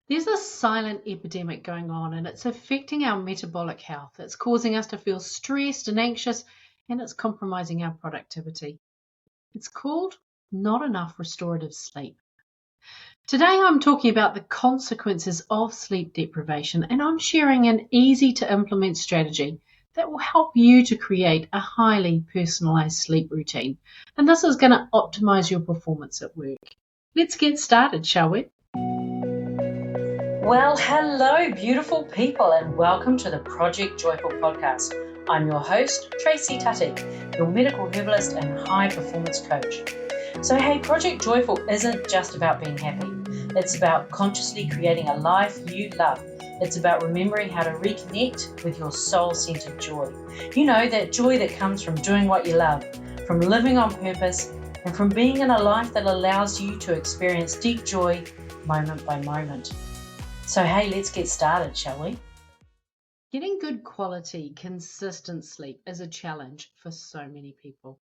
There's a silent epidemic going on and it's affecting our metabolic health. It's causing us to feel stressed and anxious and it's compromising our productivity. It's called not enough restorative sleep. Today I'm talking about the consequences of sleep deprivation and I'm sharing an easy to implement strategy that will help you to create a highly personalized sleep routine. And this is going to optimize your performance at work. Let's get started, shall we? Well, hello, beautiful people, and welcome to the Project Joyful podcast. I'm your host, Tracy Tutty, your medical herbalist and high performance coach. So, hey, Project Joyful isn't just about being happy. It's about consciously creating a life you love. It's about remembering how to reconnect with your soul-centered joy. You know, that joy that comes from doing what you love, from living on purpose, and from being in a life that allows you to experience deep joy moment by moment. So, hey, let's get started, shall we? Getting good quality, consistent sleep is a challenge for so many people.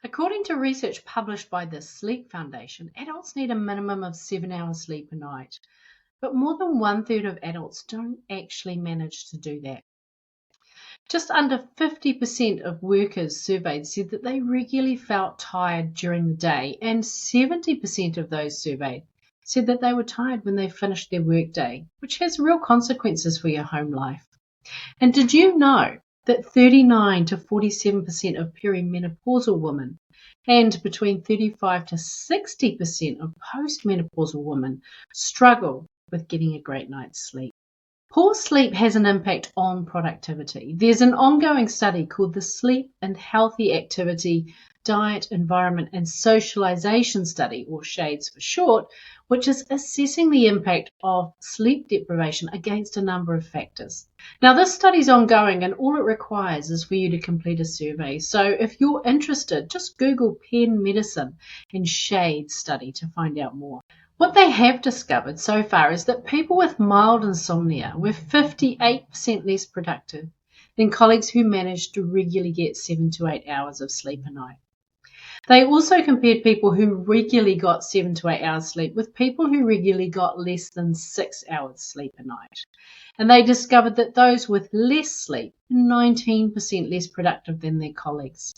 According to research published by the Sleep Foundation, adults need a minimum of 7 hours sleep a night, but more than 1/3 of adults don't actually manage to do that. Just under 50% of workers surveyed said that they regularly felt tired during the day, and 70% of those surveyed said that they were tired when they finished their workday, which has real consequences for your home life. And did you know that 39 to 47% of perimenopausal women and between 35 to 60% of postmenopausal women struggle with getting a great night's sleep? Poor sleep has an impact on productivity. There's an ongoing study called the Sleep and Healthy Activity, Diet, Environment and Socialization Study, or SHADES for short, which is assessing the impact of sleep deprivation against a number of factors. Now, this study is ongoing and all it requires is for you to complete a survey. So if you're interested, just Google Penn Medicine and SHADES study to find out more. What they have discovered so far is that people with mild insomnia were 58% less productive than colleagues who managed to regularly get 7 to 8 hours of sleep a night. They also compared people who regularly got 7 to 8 hours sleep with people who regularly got less than 6 hours sleep a night. And they discovered that those with less sleep were 19% less productive than their colleagues.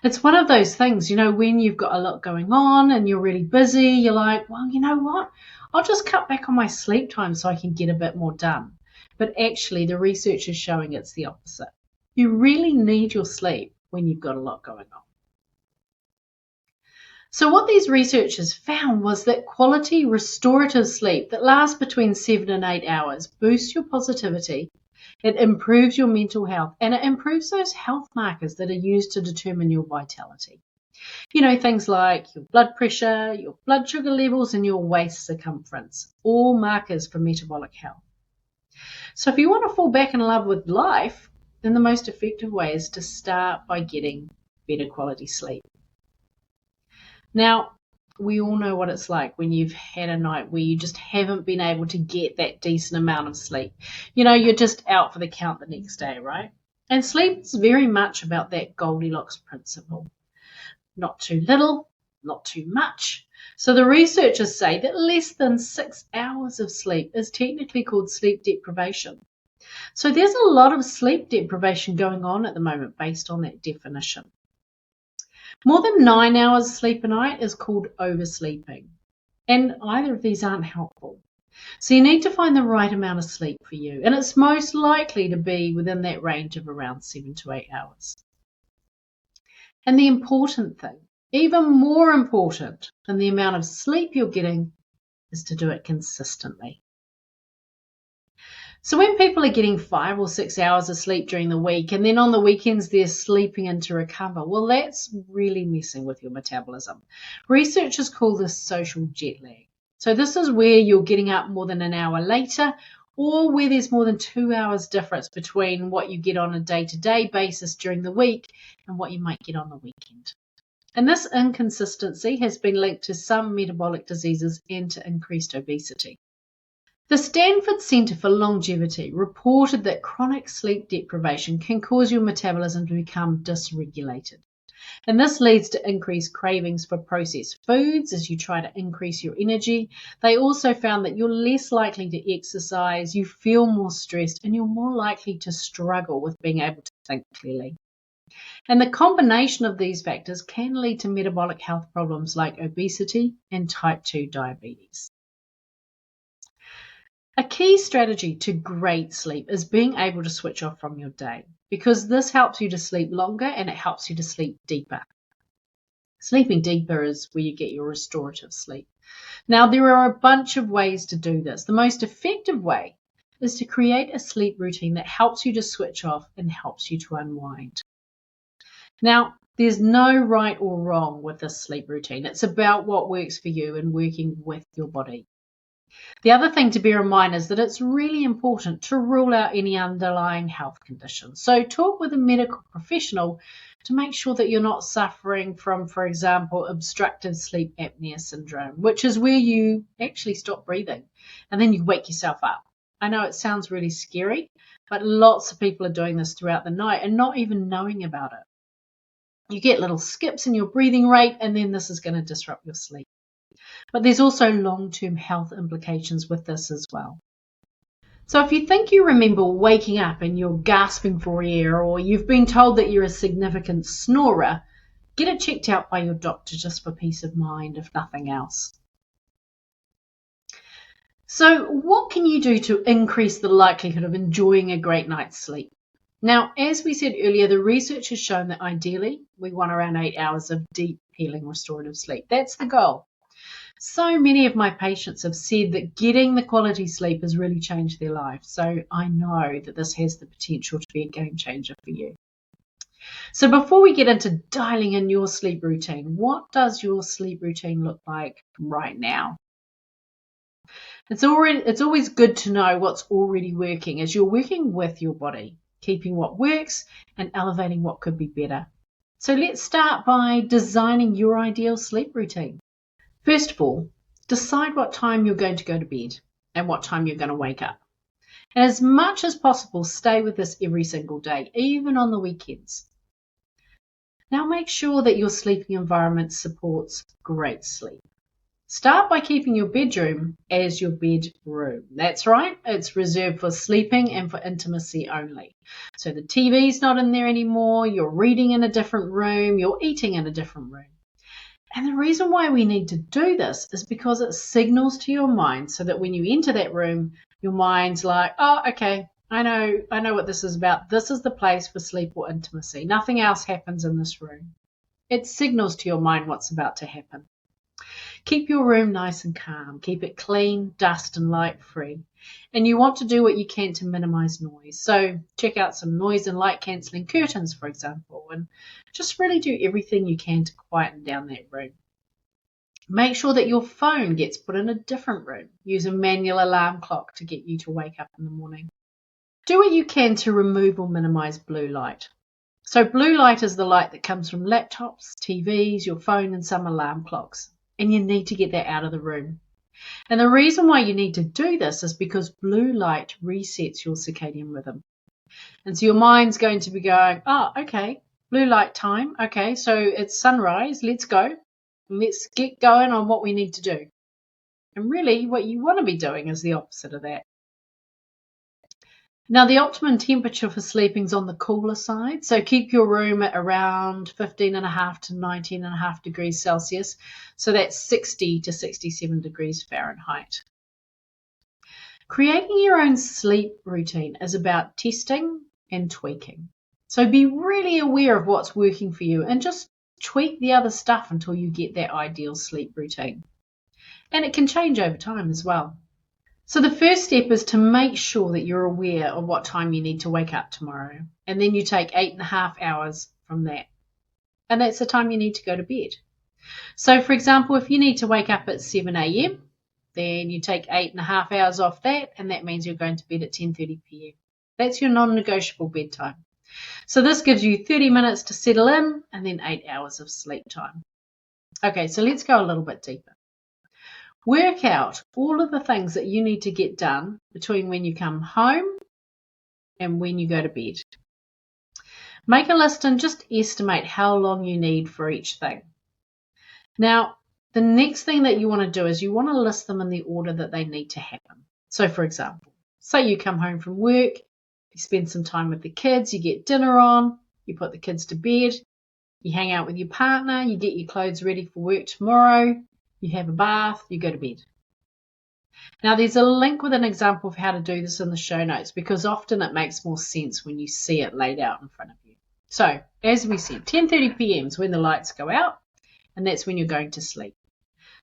It's one of those things, when you've got a lot going on and you're really busy, you're like, well, you know what? I'll just cut back on my sleep time so I can get a bit more done. But actually, the research is showing it's the opposite. You really need your sleep when you've got a lot going on. So what these researchers found was that quality restorative sleep that lasts between 7 and 8 hours boosts your positivity, it improves your mental health, and it improves those health markers that are used to determine your vitality. Things like your blood pressure, your blood sugar levels, and your waist circumference, all markers for metabolic health. So if you want to fall back in love with life, then the most effective way is to start by getting better quality sleep. Now, we all know what it's like when you've had a night where you just haven't been able to get that decent amount of sleep. You're just out for the count the next day, right? And sleep is very much about that Goldilocks principle. Not too little, not too much. So the researchers say that less than 6 hours of sleep is technically called sleep deprivation. So there's a lot of sleep deprivation going on at the moment based on that definition. More than 9 hours sleep a night is called oversleeping, and either of these aren't helpful. So you need to find the right amount of sleep for you, and it's most likely to be within that range of around 7 to 8 hours. And the important thing, even more important than the amount of sleep you're getting, is to do it consistently. So when people are getting 5 or 6 hours of sleep during the week and then on the weekends they're sleeping in to recover, well, that's really messing with your metabolism. Researchers call this social jet lag. So this is where you're getting up more than an hour later or where there's more than 2 hours difference between what you get on a day-to-day basis during the week and what you might get on the weekend. And this inconsistency has been linked to some metabolic diseases and to increased obesity. The Stanford Center for Longevity reported that chronic sleep deprivation can cause your metabolism to become dysregulated. And this leads to increased cravings for processed foods as you try to increase your energy. They also found that you're less likely to exercise, you feel more stressed, and you're more likely to struggle with being able to think clearly. And the combination of these factors can lead to metabolic health problems like obesity and type 2 diabetes. A key strategy to great sleep is being able to switch off from your day, because this helps you to sleep longer and it helps you to sleep deeper. Sleeping deeper is where you get your restorative sleep. Now, there are a bunch of ways to do this. The most effective way is to create a sleep routine that helps you to switch off and helps you to unwind. Now, there's no right or wrong with this sleep routine. It's about what works for you and working with your body. The other thing to bear in mind is that it's really important to rule out any underlying health conditions. So talk with a medical professional to make sure that you're not suffering from, for example, obstructive sleep apnea syndrome, which is where you actually stop breathing and then you wake yourself up. I know it sounds really scary, but lots of people are doing this throughout the night and not even knowing about it. You get little skips in your breathing rate, and then this is going to disrupt your sleep. But there's also long-term health implications with this as well. So if you think you remember waking up and you're gasping for air, or you've been told that you're a significant snorer, get it checked out by your doctor just for peace of mind, if nothing else. So what can you do to increase the likelihood of enjoying a great night's sleep? Now, as we said earlier, the research has shown that ideally we want around 8 hours of deep, healing, restorative sleep. That's the goal. So many of my patients have said that getting the quality sleep has really changed their life. So I know that this has the potential to be a game changer for you. So before we get into dialing in your sleep routine, what does your sleep routine look like right now? It's always good to know what's already working as you're working with your body, keeping what works and elevating what could be better. So let's start by designing your ideal sleep routine. First of all, decide what time you're going to go to bed and what time you're going to wake up. And as much as possible, stay with this every single day, even on the weekends. Now make sure that your sleeping environment supports great sleep. Start by keeping your bedroom as your bedroom. That's right, it's reserved for sleeping and for intimacy only. So the TV's not in there anymore, you're reading in a different room, you're eating in a different room. And the reason why we need to do this is because it signals to your mind so that when you enter that room, your mind's like, oh, okay, I know what this is about. This is the place for sleep or intimacy. Nothing else happens in this room. It signals to your mind what's about to happen. Keep your room nice and calm. Keep it clean, dust and light free. And you want to do what you can to minimize noise. So check out some noise and light cancelling curtains, for example, and just really do everything you can to quieten down that room. Make sure that your phone gets put in a different room. Use a manual alarm clock to get you to wake up in the morning. Do what you can to remove or minimize blue light. So blue light is the light that comes from laptops, TVs, your phone and some alarm clocks. And you need to get that out of the room. And the reason why you need to do this is because blue light resets your circadian rhythm. And so your mind's going to be going, oh, okay, blue light time. Okay, so it's sunrise. Let's go. Let's get going on what we need to do. And really what you want to be doing is the opposite of that. Now, the optimum temperature for sleeping is on the cooler side, so keep your room at around 15.5 to 19.5 degrees Celsius, so that's 60 to 67 degrees Fahrenheit. Creating your own sleep routine is about testing and tweaking. So be really aware of what's working for you and just tweak the other stuff until you get that ideal sleep routine. And it can change over time as well. So the first step is to make sure that you're aware of what time you need to wake up tomorrow. And then you take 8.5 hours from that. And that's the time you need to go to bed. So for example, if you need to wake up at 7 a.m., then you take 8.5 hours off that, and that means you're going to bed at 10:30 p.m. That's your non-negotiable bedtime. So this gives you 30 minutes to settle in and then 8 hours of sleep time. Okay, so let's go a little bit deeper. Work out all of the things that you need to get done between when you come home and when you go to bed. Make a list and just estimate how long you need for each thing. Now, the next thing that you want to do is you want to list them in the order that they need to happen. So, for example, say you come home from work, you spend some time with the kids, you get dinner on, you put the kids to bed, you hang out with your partner, you get your clothes ready for work tomorrow, you have a bath, you go to bed. Now, there's a link with an example of how to do this in the show notes because often it makes more sense when you see it laid out in front of you. So, as we said, 10:30 p.m. is when the lights go out, and that's when you're going to sleep.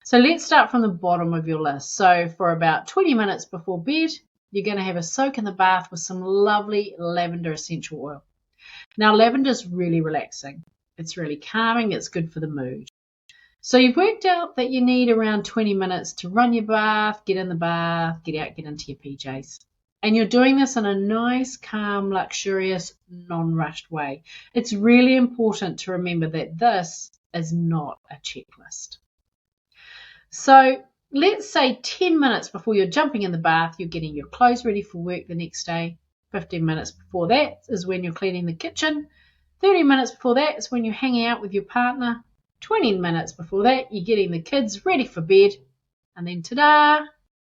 So let's start from the bottom of your list. So for about 20 minutes before bed, you're going to have a soak in the bath with some lovely lavender essential oil. Now, lavender is really relaxing. It's really calming. It's good for the mood. So you've worked out that you need around 20 minutes to run your bath, get in the bath, get out, get into your PJs. And you're doing this in a nice, calm, luxurious, non-rushed way. It's really important to remember that this is not a checklist. So let's say 10 minutes before you're jumping in the bath, you're getting your clothes ready for work the next day. 15 minutes before that is when you're cleaning the kitchen. 30 minutes before that is when you're hanging out with your partner. 20 minutes before that, you're getting the kids ready for bed. And then ta-da,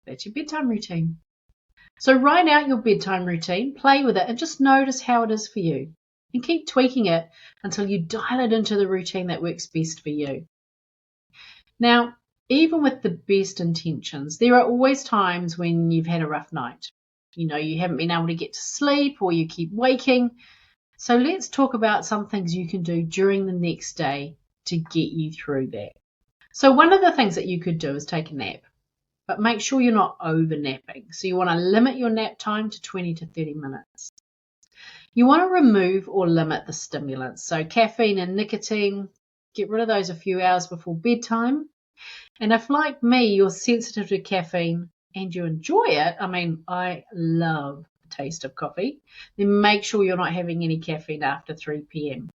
that's your bedtime routine. So write out your bedtime routine, play with it, and just notice how it is for you. And keep tweaking it until you dial it into the routine that works best for you. Now, even with the best intentions, there are always times when you've had a rough night. You haven't been able to get to sleep or you keep waking. So let's talk about some things you can do during the next day to get you through that. So one of the things that you could do is take a nap, but make sure you're not over napping. So you want to limit your nap time to 20 to 30 minutes. You want to remove or limit the stimulants. So caffeine and nicotine, get rid of those a few hours before bedtime. And if, like me, you're sensitive to caffeine and you enjoy it, I love the taste of coffee, then make sure you're not having any caffeine after 3 p.m.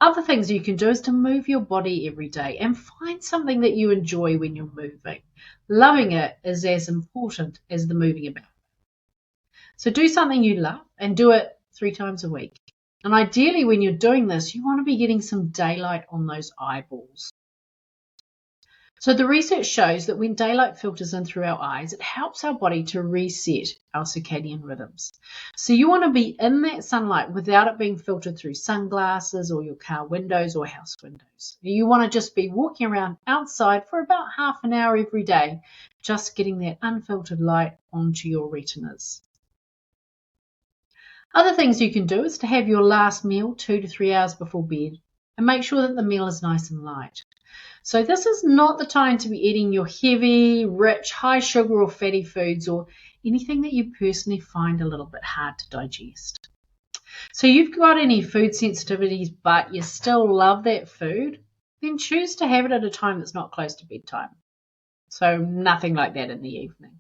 Other things you can do is to move your body every day and find something that you enjoy when you're moving. Loving it is as important as the moving about. So do something you love and do it 3 times a week. And ideally, when you're doing this, you want to be getting some daylight on those eyeballs. So the research shows that when daylight filters in through our eyes, it helps our body to reset our circadian rhythms. So you want to be in that sunlight without it being filtered through sunglasses or your car windows or house windows. You want to just be walking around outside for about half an hour every day, just getting that unfiltered light onto your retinas. Other things you can do is to have your last meal 2 to 3 hours before bed and make sure that the meal is nice and light. So this is not the time to be eating your heavy, rich, high sugar or fatty foods or anything that you personally find a little bit hard to digest. So you've got any food sensitivities but you still love that food, then choose to have it at a time that's not close to bedtime. So nothing like that in the evening.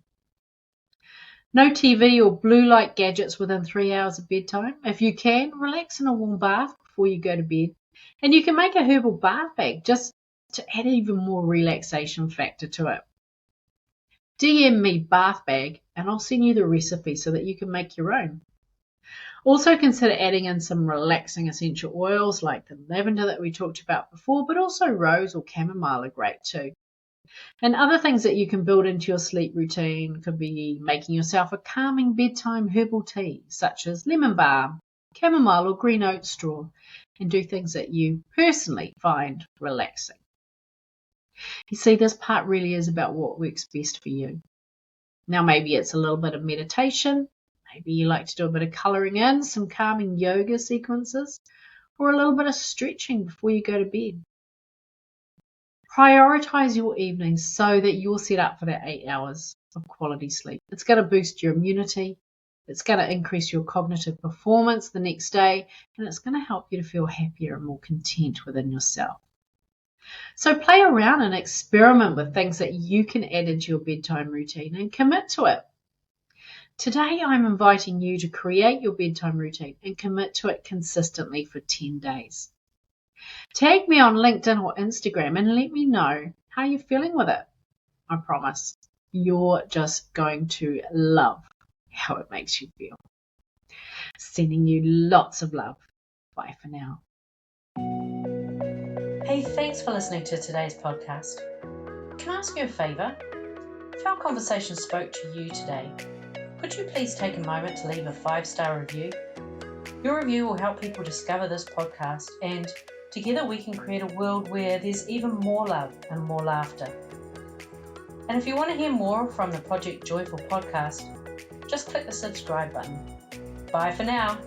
No TV or blue light gadgets within 3 hours of bedtime. If you can, relax in a warm bath before you go to bed. And you can make a herbal bath bag just to add even more relaxation factor to it. DM me bath bag and I'll send you the recipe so that you can make your own. Also consider adding in some relaxing essential oils like the lavender that we talked about before, but also rose or chamomile are great too. And other things that you can build into your sleep routine could be making yourself a calming bedtime herbal tea such as lemon balm, chamomile or green oat straw, and do things that you personally find relaxing. You see, this part really is about what works best for you. Now, maybe it's a little bit of meditation. Maybe you like to do a bit of colouring in, some calming yoga sequences, or a little bit of stretching before you go to bed. Prioritise your evenings so that you're set up for that 8 hours of quality sleep. It's going to boost your immunity. It's going to increase your cognitive performance the next day, and it's going to help you to feel happier and more content within yourself. So play around and experiment with things that you can add into your bedtime routine and commit to it. Today, I'm inviting you to create your bedtime routine and commit to it consistently for 10 days. Tag me on LinkedIn or Instagram and let me know how you're feeling with it. I promise you're just going to love how it makes you feel. Sending you lots of love. Bye for now. Hey, thanks for listening to today's podcast. Can I ask you a favour? If our conversation spoke to you today, could you please take a moment to leave a 5-star review? Your review will help people discover this podcast, and together we can create a world where there's even more love and more laughter. And if you want to hear more from the Project Joyful podcast, just click the subscribe button. Bye for now.